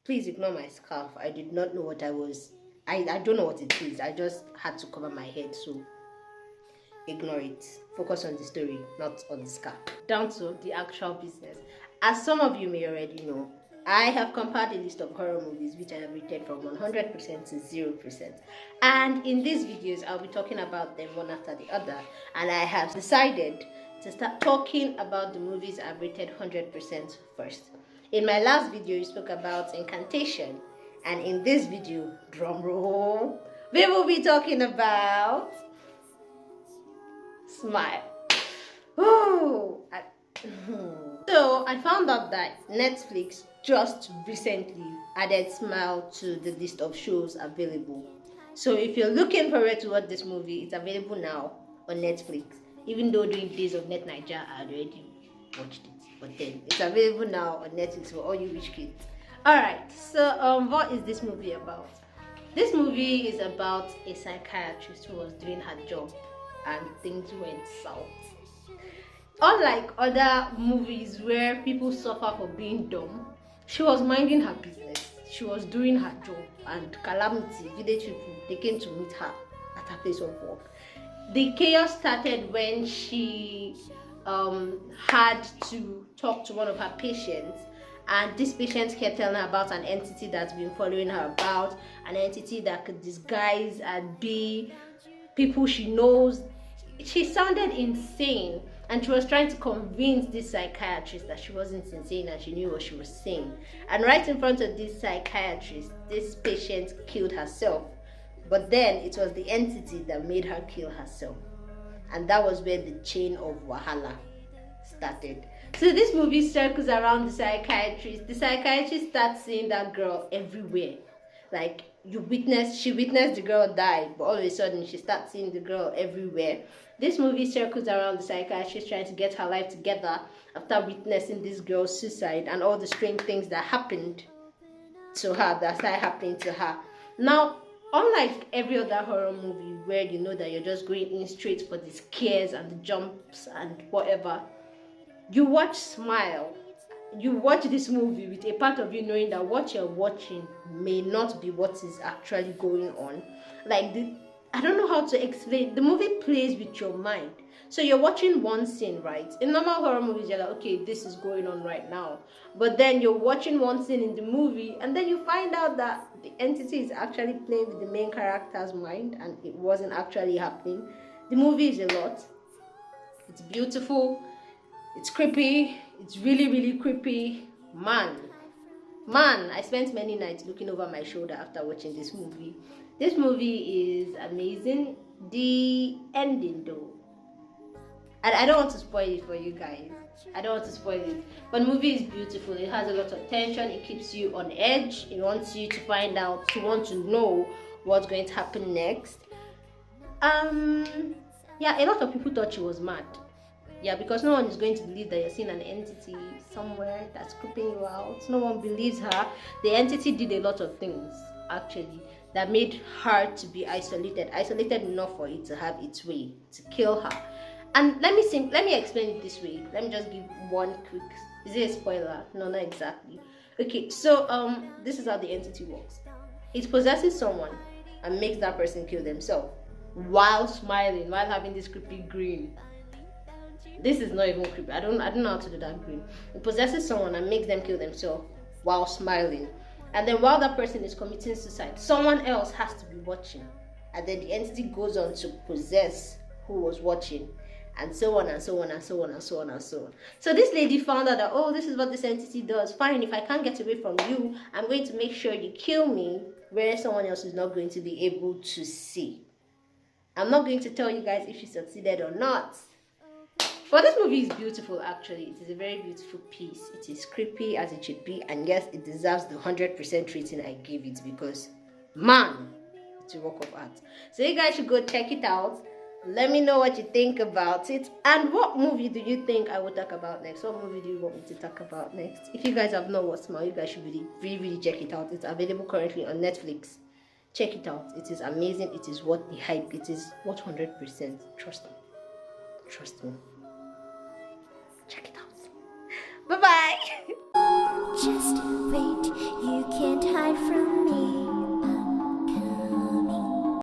Please ignore my scarf. I did not know what I was. I don't know what it is. I just had to cover my head, so ignore it. Focus on the story, not on the scarf. Down to the actual business. As some of you may already know, I have compiled a list of horror movies which I have rated from 100% to 0%. And in these videos, I'll be talking about them one after the other. And I have decided to start talking about the movies I've rated 100% first. In my last video, we spoke about Incantation. And in this video, drum roll, we will be talking about Smile. Oh, so I found out that Netflix just recently added Smile to the list of shows available. So if you're looking forward to watch this movie, it's available now on Netflix. Even though during days of Net Nigeria, I already watched it, but then it's available now on Netflix for all you rich kids. All right. So what is this movie about? This movie is about a psychiatrist who was doing her job and things went south. Unlike other movies where people suffer for being dumb, she was minding her business. She was doing her job, and calamity, village people, they came to meet her at her place of work. The chaos started when she had to talk to one of her patients, and this patient kept telling her about an entity that's been following her about, an entity that could disguise and be people she knows. She sounded insane, and she was trying to convince this psychiatrist that she wasn't insane and she knew what she was saying. And right in front of this psychiatrist, this patient killed herself. But then it was the entity that made her kill herself. And that was where the chain of Wahala started. So this movie circles around the psychiatrist. The psychiatrist starts seeing that girl everywhere. Like she witnessed the girl die, but all of a sudden she starts seeing the girl everywhere. This movie circles around the psychiatrist trying to get her life together after witnessing this girl's suicide and all the strange things that happened to her, that started happening to her. Now, unlike every other horror movie where you know that you're just going in straight for the scares and the jumps and whatever, you watch Smile. You watch this movie with a part of you knowing that what you're watching may not be what is actually going on. I don't know how to explain. The movie plays with your mind. So you're watching one scene, right? In normal horror movies, you're like, okay, this is going on right now. But then you're watching one scene in the movie, and then you find out that the entity is actually playing with the main character's mind, and it wasn't actually happening. The movie is a lot. It's beautiful. It's creepy. It's really, really creepy. Man, I spent many nights looking over my shoulder after watching this movie. This movie is amazing. The ending, though, and I don't want to spoil it for you guys. I don't want to spoil it. But the movie is beautiful. It has a lot of tension. It keeps you on edge. It wants you to find out, to want to know what's going to happen next. Yeah, a lot of people thought she was mad. Yeah, because no one is going to believe that you're seeing an entity somewhere that's creeping you out. No one believes her. The entity did a lot of things, actually, that made her to be isolated enough for it to have its way, to kill her. And let me explain it this way. Let me just give one quick, is it a spoiler? No, not exactly. Okay, so this is how the entity works. It possesses someone and makes that person kill themselves while smiling, while having this creepy grin. This is not even creepy. I don't know how to do that grin. It possesses someone and makes them kill themselves while smiling. And then while that person is committing suicide, someone else has to be watching. And then the entity goes on to possess who was watching. And so on and so on and so on and so on and so on. So this lady found out that, oh, this is what this entity does. Fine, if I can't get away from you, I'm going to make sure you kill me where someone else is not going to be able to see. I'm not going to tell you guys if she succeeded or not. But this movie is beautiful, actually. It is a very beautiful piece. It is creepy as it should be. And yes, it deserves the 100% rating I gave it because, man, it's a work of art. So you guys should go check it out. Let me know what you think about it. And what movie do you think I will talk about next? What movie do you want me to talk about next? If you guys have not watched Smile, you guys should really check it out. It's available currently on Netflix. Check it out. It is amazing. It is worth the hype. It is worth 100%. Trust me. Trust me. Check it out. Bye-bye. Just wait, you can't from